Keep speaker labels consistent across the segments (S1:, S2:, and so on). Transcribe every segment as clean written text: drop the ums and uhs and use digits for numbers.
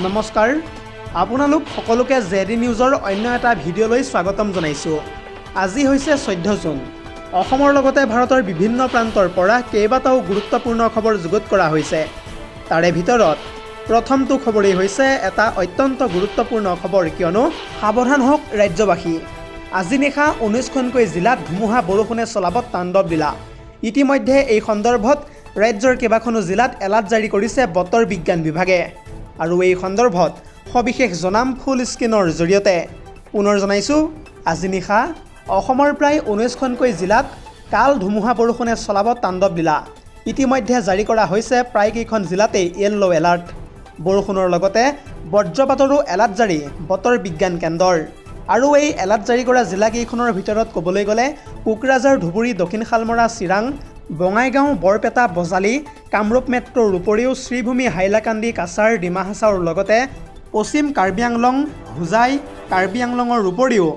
S1: নমস্কাৰ আপোনালোক সকলোকে জেডি নিউজৰ অন্য এটা ভিডিঅ'লৈ স্বাগতম জনাইছোঁ। আজি হৈছে 14 জুন। অসমৰ লগতে ভাৰতৰ বিভিন্ন প্ৰান্তৰ পৰা কেইবাটাও গুৰুত্বপূৰ্ণ খবৰ যুগুত কৰা হৈছে। তাৰে ভিতৰত প্ৰথমটো খবৰেই হৈছে এটা অত্যন্ত গুৰুত্বপূৰ্ণ খবৰ, কিয়নো সাৱধান হওক ৰাজ্যবাসী। আজি নিশা 19খনকৈ জিলাত ধুমুহা বৰষুণে চলাবত তাণ্ডৱ লীলা। ইতিমধ্যে এই সন্দৰ্ভত ৰাজ্যৰ কেইবাখনো জিলাত এলাৰ্ট জাৰি কৰিছে বতৰ বিজ্ঞান বিভাগে। আৰু এই সন্দৰ্ভত সবিশেষ জনাম ফুল স্ক্ৰীনৰ জৰিয়তে। পুনৰ জনাইছোঁ, আজি নিশা অসমৰ প্ৰায় 19খনকৈ জিলাত কাল ধুমুহা বৰষুণে চলাব তাণ্ডৱ লীলা। ইতিমধ্যে জাৰি কৰা হৈছে প্ৰায়কেইখন জিলাতেই য়েল্ল' এলাৰ্ট। বৰষুণৰ লগতে বজ্ৰপাতৰো এলাৰ্ট জাৰি বতৰ বিজ্ঞান কেন্দ্ৰৰ। আৰু এই এলাৰ্ট জাৰি কৰা জিলাকেইখনৰ ভিতৰত ক'বলৈ গ'লে কোকৰাঝাৰ, ধুবুৰী, দক্ষিণ শালমৰা, চিৰাং, বঙাইগাঁও, বৰপেটা, বজালী, কামৰূপ মেট্ৰ'ৰ উপৰিও শ্ৰীভূমি, হাইলাকান্দি, কাছাৰ, ডিমা হাছাওৰ লগতে পশ্চিম কাৰ্বি আংলং, হোজাই, কাৰ্বি আংলঙৰ উপৰিও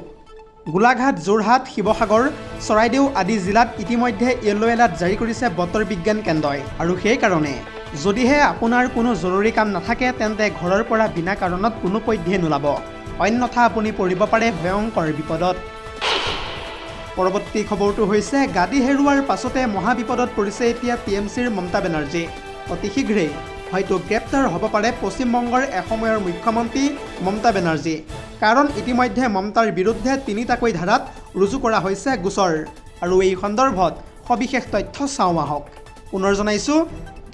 S1: গোলাঘাট, যোৰহাট, শিৱসাগৰ, চৰাইদেউ আদি জিলাত ইতিমধ্যে য়েল্ল' এলাৰ্ট জাৰি কৰিছে বতৰ বিজ্ঞান কেন্দ্ৰই। আৰু সেইকাৰণে যদিহে আপোনাৰ কোনো জৰুৰী কাম নাথাকে তেন্তে ঘৰৰ পৰা বিনা কাৰণত কোনো পধ্যে নোলাব, অন্যথা আপুনি পৰিব পাৰে ভয়ংকৰ বিপদত। পৰৱৰ্তী খবৰটো হৈছে গাদী হেৰুৱাৰ পাছতে মহাবিপদত পৰিছে এতিয়া TMCৰ মমতা বেনাৰ্জী। অতি শীঘ্ৰেই হয়তো গ্ৰেপ্তাৰ হ'ব পাৰে পশ্চিমবংগৰ এসময়ৰ মুখ্যমন্ত্ৰী মমতা বেনাৰ্জী। কাৰণ ইতিমধ্যে মমতাৰ বিৰুদ্ধে 3টাকৈ ধাৰাত ৰুজু কৰা হৈছে গোচৰ। আৰু এই সন্দৰ্ভত সবিশেষ তথ্য চাওঁ আহক। পুনৰ জনাইছোঁ,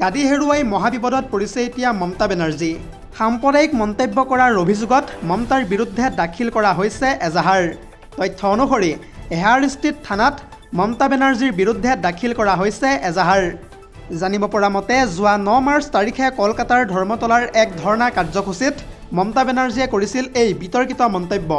S1: গাদী হেৰুৱাই মহাবিপদত পৰিছে এতিয়া মমতা বেনাৰ্জী। সাম্প্ৰদায়িক মন্তব্য কৰাৰ অভিযোগত মমতাৰ বিৰুদ্ধে দাখিল কৰা হৈছে এজাহাৰ। তথ্য অনুসৰি এহাৰ ষ্ট্ৰীট থানাত মমতা বেনাৰ্জীৰ বিৰুদ্ধে দাখিল কৰা হৈছে এজাহাৰ। জানিব পৰা মতে যোৱা 9 মাৰ্চ তাৰিখে কলকাতাৰ ধৰ্মতলাৰ এক ধৰ্ণা কাৰ্যসূচীত মমতা বেনাৰ্জীয়ে কৰিছিল এই বিতৰ্কিত মন্তব্য।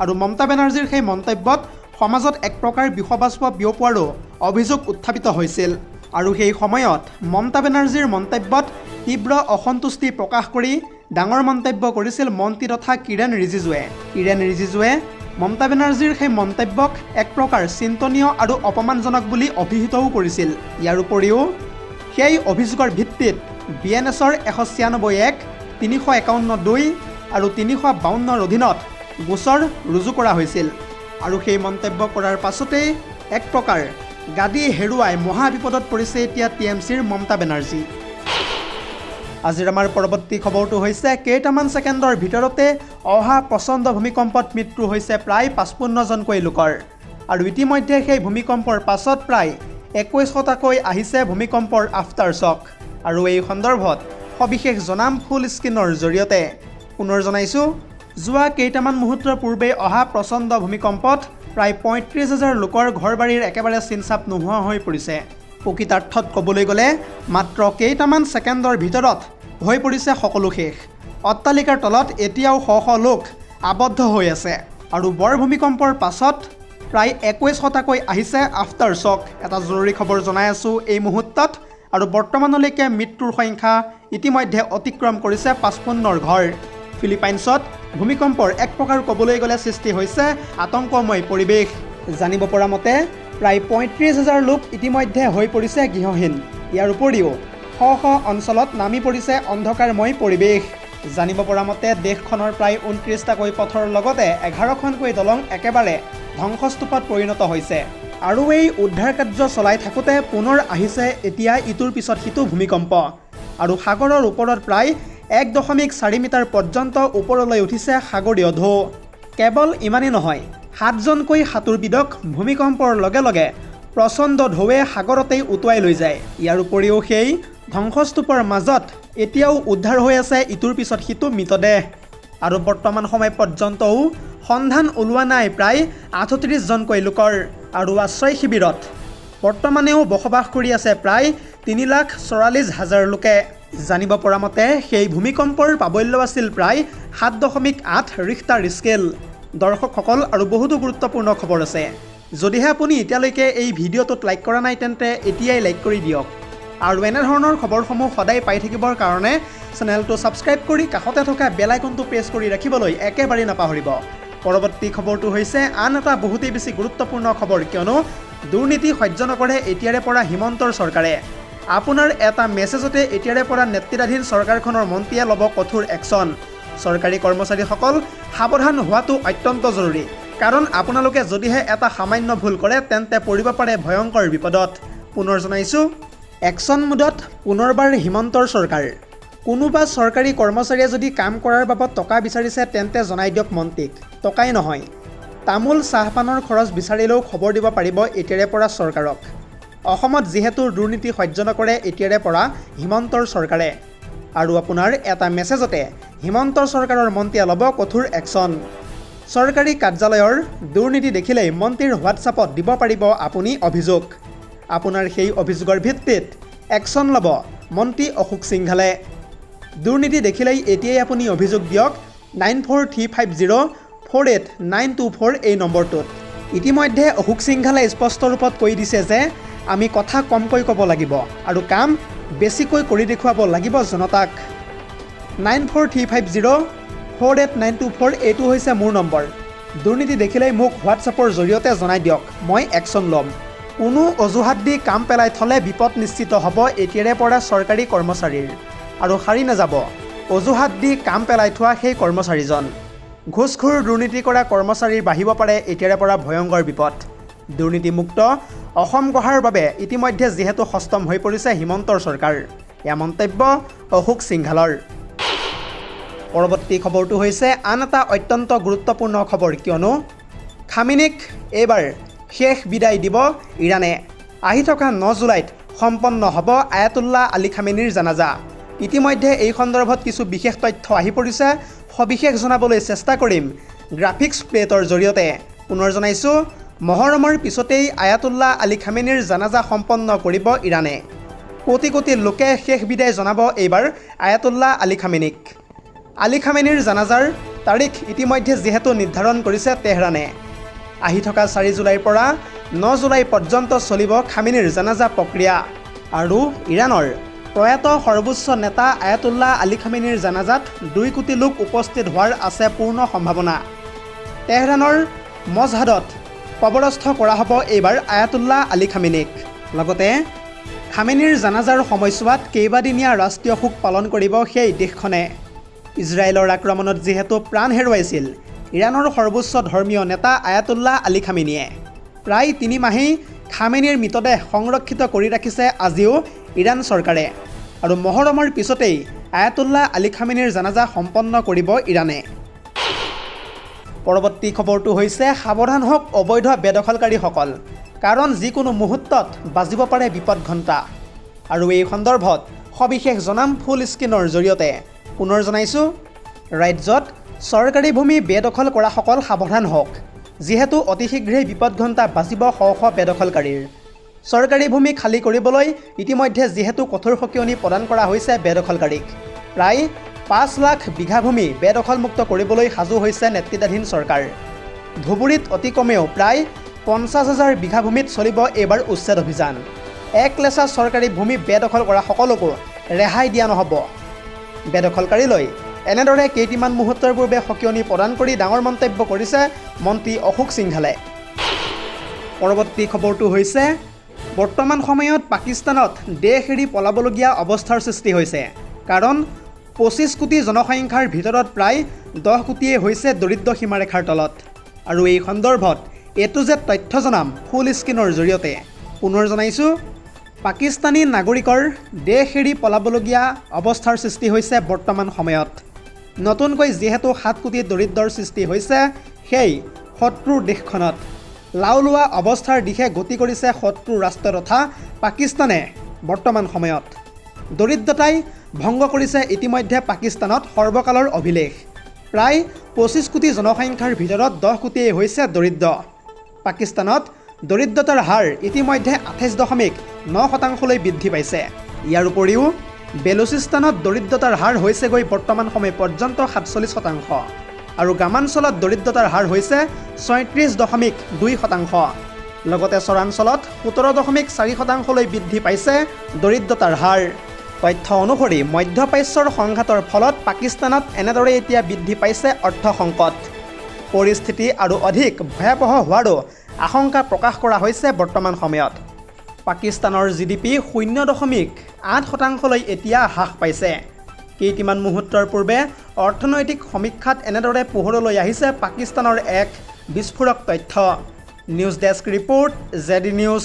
S1: আৰু মমতা বেনাৰ্জীৰ সেই মন্তব্যত সমাজত এক প্ৰকাৰ বিষবাষ্প বিয়পোৱাৰো অভিযোগ উত্থাপিত হৈছিল। আৰু সেই সময়ত মমতা বেনাৰ্জীৰ মন্তব্যত তীব্ৰ অসন্তুষ্টি প্ৰকাশ কৰি ডাঙৰ মন্তব্য কৰিছিল মন্ত্ৰী তথা কিৰেণ ৰিজিজুৱে। কিৰেণ ৰিজিজুৱে মমতা বেনাৰ্জীৰ সেই মন্তব্যক এক প্ৰকাৰ চিন্তনীয় আৰু অপমানজনক বুলি অভিহিতও কৰিছিল। ইয়াৰ উপৰিও সেই অভিযোগৰ ভিত্তিত BNSৰ 196(1), 351(2) আৰু 352ৰ অধীনত গোচৰ ৰুজু কৰা হৈছিল। আৰু সেই মন্তব্য কৰাৰ পাছতেই এক প্ৰকাৰ গাদী হেৰুৱাই মহাবিপদত পৰিছে এতিয়া TMCৰ মমতা বেনাৰ্জী। আজিৰ আমাৰ পৰৱৰ্তী খবৰটো হৈছে কেইটামান ছেকেণ্ডৰ ভিতৰতে অহা প্ৰচণ্ড ভূমিকম্পত মৃত্যু হৈছে প্ৰায় 55জনকৈ লোকৰ। আৰু ইতিমধ্যে সেই ভূমিকম্পৰ পাছত প্ৰায় 21টাকৈ আহিছে ভূমিকম্পৰ আফটাৰ শ্বক। আৰু এই সন্দৰ্ভত সবিশেষ জনাম ফুল স্ক্ৰীনৰ জৰিয়তে। পুনৰ জনাইছোঁ, যোৱা কেইটামান মুহূৰ্তৰ পূৰ্বে অহা প্ৰচণ্ড ভূমিকম্পত প্ৰায় 35,000 লোকৰ ঘৰ বাৰীৰ একেবাৰে চিনচাপ নোহোৱা হৈ পৰিছে। প্ৰকৃতাৰ্থত ক'বলৈ গ'লে মাত্ৰ কেইটামান ছেকেণ্ডৰ ভিতৰত হৈ পৰিছে সকলো শেষ। অট্টালিকাৰ তলত এতিয়াও শ শ লোক আবদ্ধ হৈ আছে। আৰু বৰ ভূমিকম্পৰ পাছত প্ৰায় 21টাকৈ আহিছে আফটাৰ শ্বক। এটা জৰুৰী খবৰ জনাই আছোঁ এই মুহূৰ্তত। আৰু বৰ্তমানলৈকে মৃত্যুৰ সংখ্যা ইতিমধ্যে অতিক্ৰম কৰিছে 55ৰ ঘৰ। ফিলিপাইনছত ভূমিকম্পৰ এক প্ৰকাৰ ক'বলৈ গ'লে সৃষ্টি হৈছে আতংকময় পৰিৱেশ। জানিব পৰা মতে প্ৰায় 35,000 লোক ইতিমধ্যে হৈ পৰিছে গৃহহীন। ইয়াৰ উপৰিও শ শ অঞ্চলত নামি পৰিছে অন্ধকাৰময় পৰিৱেশ। জানিব পৰা মতে দেশখনৰ প্ৰায় 29টাকৈ পথৰ লগতে 11খনকৈ দলং একেবাৰে ধ্বংসস্তূপত পৰিণত হৈছে। আৰু এই উদ্ধাৰ কাৰ্য চলাই থাকোঁতে পুনৰ আহিছে এতিয়া ইটোৰ পিছত সিটো ভূমিকম্প। আৰু সাগৰৰ ওপৰত প্ৰায় 1.4 মিটাৰ পৰ্যন্ত ওপৰলৈ উঠিছে সাগৰীয় ঢৌ। কেৱল ইমানেই নহয়, 7জনকৈ সাঁতোৰবিদক ভূমিকম্পৰ লগে লগে প্ৰচণ্ড ঢৌৱে সাগৰতেই উটুৱাই লৈ যায়। ইয়াৰ উপৰিও সেই ধ্বংসস্তূপৰ মাজত এতিয়াও উদ্ধাৰ হৈ আছে ইটোৰ পিছত সিটো মৃতদেহ। আৰু বৰ্তমান সময় পৰ্যন্তও সন্ধান ওলোৱা নাই প্ৰায় 38জনকৈ লোকৰ। আৰু আশ্ৰয় শিবিৰত বৰ্তমানেও বসবাস কৰি আছে প্ৰায় 3,44,000 লোকে। জানিব পৰা মতে সেই ভূমিকম্পৰ প্ৰাবল্য আছিল প্ৰায় 7.8 ৰিখটাৰ স্কেল। দৰ্শকসকল, আৰু বহুতো গুৰুত্বপূৰ্ণ খবৰ আছে। যদিহে আপুনি এতিয়ালৈকে এই ভিডিঅ'টোত লাইক কৰা নাই তেন্তে এতিয়াই লাইক কৰি দিয়ক। আৰু এনেধৰণৰ খবৰসমূহ সদায় পাই থাকিবৰ কাৰণে চেনেলটো ছাবস্ক্ৰাইব কৰি কাষতে থকা বেল আইকনটো প্ৰেছ কৰি ৰাখিবলৈ একেবাৰে নাপাহৰিব। পৰৱৰ্তী খবৰটো হৈছে আন এটা বহুতেই বেছি গুৰুত্বপূৰ্ণ খবৰ, কিয়নো দুৰ্নীতি সহ্য নকৰে এতিয়াৰে পৰা হিমন্তৰ চৰকাৰে। আপোনাৰ এটা মেছেজতে এতিয়াৰে পৰা নেতৃত্বাধীন চৰকাৰখনৰ মন্ত্ৰীয়ে ল'ব কঠোৰ একশ্যন। চৰকাৰী কৰ্মচাৰীসকল সাৱধান হোৱাটো অত্যন্ত জৰুৰী, কাৰণ আপোনালোকে যদিহে এটা সামান্য ভুল কৰে তেন্তে পৰিব পাৰে ভয়ংকৰ বিপদত। পুনৰ জনাইছোঁ, একশ্যন মুডত পুনৰবাৰ হিমন্তৰ চৰকাৰ। কোনোবা চৰকাৰী কৰ্মচাৰীয়ে যদি কাম কৰাৰ বাবদ টকা বিচাৰিছে তেন্তে জনাই দিয়ক মন্ত্ৰীক, টকাই নহয়, তামোল চাহপানৰ খৰচ বিচাৰিলেও খবৰ দিব পাৰিব এতিয়াৰে পৰা চৰকাৰক। অসমত যিহেতু দুৰ্নীতি সহ্য নকৰে এতিয়াৰে পৰা হিমন্তৰ চৰকাৰে, আৰু আপোনাৰ এটা মেছেজতে হিমন্তৰ চৰকাৰৰ মন্ত্ৰীয়ে ল'ব কঠোৰ একশ্যন। চৰকাৰী কাৰ্যালয়ৰ দুৰ্নীতি দেখিলেই মন্ত্ৰীৰ হোৱাটছআপত দিব পাৰিব আপুনি অভিযোগ। আপোনাৰ সেই অভিযোগৰ ভিত্তিত একশ্যন ল'ব মন্ত্ৰী অশোক সিংঘালে। দুৰ্নীতি দেখিলেই এতিয়াই আপুনি অভিযোগ দিয়ক 9435048924 এই নম্বৰটোত। ইতিমধ্যে অশোক সিংঘালে স্পষ্ট ৰূপত কৈ দিছে যে আমি কথা কমকৈ ক'ব লাগিব আৰু কাম বেছিকৈ কৰি দেখুৱাব লাগিব জনতাক। 9435048924 এইটো হৈছে মোৰ নম্বৰ। দুৰ্নীতি দেখিলেই মোক হোৱাটছআপৰ জৰিয়তে জনাই দিয়ক, মই একশ্যন ল'ম। কোনো অজুহাত দি কাম পেলাই থ'লে বিপদ নিশ্চিত হ'ব এতিয়াৰে পৰা চৰকাৰী কৰ্মচাৰীৰ, আৰু সাৰি নাযাব অজুহাত দি কাম পেলাই থোৱা সেই কৰ্মচাৰীজন। ঘোষখোৰ দুৰ্নীতি কৰা কৰ্মচাৰীৰ বাঢ়িব পাৰে এতিয়াৰে পৰা ভয়ংকৰ বিপদ। দুৰ্নীতিমুক্ত অসম গঢ়াৰ বাবে ইতিমধ্যে যিহেতু সষ্টম হৈ পৰিছে হিমন্তৰ চৰকাৰ, এয়া মন্তব্য অশোক সিংঘালৰ। পৰৱৰ্তী খবৰটো হৈছে আন এটা অত্যন্ত গুৰুত্বপূৰ্ণ খবৰ, কিয়নো খামেনেইক এইবাৰ শেষ বিদায় দিব ইৰাণে। আহি থকা 9 জুলাইত সম্পন্ন হ'ব আয়াতুল্লাহ আলী খামেনিৰ জানাজা। ইতিমধ্যে এই সন্দৰ্ভত কিছু বিশেষ তথ্য আহি পৰিছে, সবিশেষ জনাবলৈ চেষ্টা কৰিম গ্ৰাফিক্স প্লেটৰ জৰিয়তে। পুনৰ জনাইছোঁ, মহৰমৰ পিছতেই আয়াতুল্লাহ আলী খামেনিৰ জানাজা সম্পন্ন কৰিব ইৰাণে। কোটি কোটি লোকে শেষ বিদায় জনাব এইবাৰ আয়াতুল্লাহ আলী খামেনিক। আলী খামেনিৰ জানাজাৰ তাৰিখ ইতিমধ্যে যিহেতু নিৰ্ধাৰণ কৰিছে তেহৰানে। আহি থকা 4 জুলাইৰ পৰা 9 জুলাই পৰ্যন্ত চলিব খামেনিৰ জানাজা প্ৰক্ৰিয়া, আৰু ইৰাণৰ প্ৰয়াত সৰ্বোচ্চ নেতা আয়াতুল্লাহ আলী খামেনিৰ জানাজাত 2 কোটি লোক উপস্থিত হোৱাৰ আছে পূৰ্ণ সম্ভাৱনা। তেহৰানৰ মজহাদত কবৰস্থ কৰা হ'ব এইবাৰ আয়াতুল্লাহ আলী খামেনিক। লগতে খামেনিৰ জানাজাৰ সময়ছোৱাত কেইবাদিনীয়া ৰাষ্ট্ৰীয় শোক পালন কৰিব সেই দেশখনে। ইজৰাইলৰ আক্ৰমণত যিহেতু প্ৰাণ হেৰুৱাইছিল ইৰাণৰ সৰ্বোচ্চ ধৰ্মীয় নেতা আয়াতুল্লাহ আলী খামেনিয়ে, প্ৰায় 3 মাহেই খামেনিৰ মৃতদেহ সংৰক্ষিত কৰি ৰাখিছে আজিও ইৰাণ চৰকাৰে, আৰু মহৰমৰ পিছতেই আয়াতুল্লাহ আলী খামেনিৰ জানাজা সম্পন্ন কৰিব ইৰাণে। পৰৱৰ্তী খবৰটো হৈছে সাৱধান হওক অবৈধ বেদখলকাৰীসকল, কাৰণ যিকোনো মুহূৰ্তত বাজিব পাৰে বিপদ ঘণ্টা। আৰু এই সন্দৰ্ভত সবিশেষ জনাম ফুল স্ক্ৰীনৰ জৰিয়তে। পুনৰ জনাইছোঁ, ৰাজ্যত চৰকাৰী ভূমি বেদখল কৰাসকল সাৱধান হওক, যিহেতু অতি শীঘ্ৰেই বিপদ ঘণ্টা বাজিব শ শ বেদখলকাৰীৰ। চৰকাৰী ভূমি খালী কৰিবলৈ ইতিমধ্যে যিহেতু কঠোৰ সকিয়নি প্ৰদান কৰা হৈছে বেদখলকাৰীক, প্ৰায় 5 লাখ বিঘা ভূমি বেদখলমুক্ত কৰিবলৈ সাজু হৈছে নেতৃত্বাধীন চৰকাৰ। ধুবুৰীত অতি কমেও প্ৰায় 50,000 বিঘা ভূমিত চলিব এইবাৰ উচ্ছেদ অভিযান। এক লেচা চৰকাৰী ভূমি বেদখল কৰা সকলোকো ৰেহাই দিয়া নহ'ব। বেদখলকাৰীলৈ এনেদৰে কেইটিমান মুহূৰ্তৰ পূৰ্বে সকিয়নি প্ৰদান কৰি ডাঙৰ মন্তব্য কৰিছে মন্ত্ৰী অশোক সিংঘালে। পৰৱৰ্তী খবৰটো হৈছে, বৰ্তমান সময়ত পাকিস্তানত দেশ এৰি পলাবলগীয়া অৱস্থাৰ সৃষ্টি হৈছে, কাৰণ 25 কোটি জনসংখ্যাৰ ভিতৰত প্ৰায় 10 কোটিয়ে হৈছে দৰিদ্ৰ সীমাৰেখাৰ তলত। আৰু এই সন্দৰ্ভত এটো যে তথ্য জনাম ফুল স্ক্ৰীনৰ জৰিয়তে। পুনৰ জনাইছোঁ, পাকিস্তানী নাগৰিকৰ দেশ এৰি পলাবলগীয়া অৱস্থাৰ সৃষ্টি হৈছে বৰ্তমান সময়ত। নতুনকৈ যিহেতু 7 কোটি দৰিদ্ৰৰ সৃষ্টি হৈছে সেই শত্ৰুৰ দেশখনত, লাও লোৱা অৱস্থাৰ দিশে গতি কৰিছে শত্ৰু ৰাষ্ট্ৰ তথা পাকিস্তানে। বৰ্তমান সময়ত দৰিদ্ৰতাই ভংগ কৰিছে ইতিমধ্যে পাকিস্তানত সৰ্বকালৰ অভিলেখ। প্ৰায় 25 কোটি জনসংখ্যাৰ ভিতৰত 10 কোটিয়ে হৈছে দৰিদ্ৰ। পাকিস্তানত দৰিদ্ৰতাৰ হাৰ ইতিমধ্যে 28.9% বৃদ্ধি পাইছে। ইয়াৰ উপৰিও বেলুচিস্তানত দৰিদ্ৰতাৰ হাৰ হৈছেগৈ বৰ্তমান সময় পৰ্যন্ত 47%, আৰু গ্ৰামাঞ্চলত দৰিদ্ৰতাৰ হাৰ হৈছে 36.2%। লগতে চৰাঞ্চলত 17.4% বৃদ্ধি পাইছে দৰিদ্ৰতাৰ হাৰ। তথ্য অনুসৰি মধ্যপ্ৰাচ্যৰ সংঘাতৰ ফলত পাকিস্তানত এনেদৰে এতিয়া বৃদ্ধি পাইছে অৰ্থ সংকট। পৰিস্থিতি আৰু অধিক ভয়াৱহ হোৱাৰো আশংকা প্ৰকাশ কৰা হৈছে বৰ্তমান সময়ত। পাকিস্তানৰ GDP 0.8% এতিয়া হ্ৰাস পাইছে। কেইটিমান মুহূৰ্তৰ পূৰ্বে অৰ্থনৈতিক সমীক্ষাত এনেদৰে পোহৰলৈ আহিছে পাকিস্তানৰ এক বিস্ফোৰক তথ্য। News desk report, ZD news.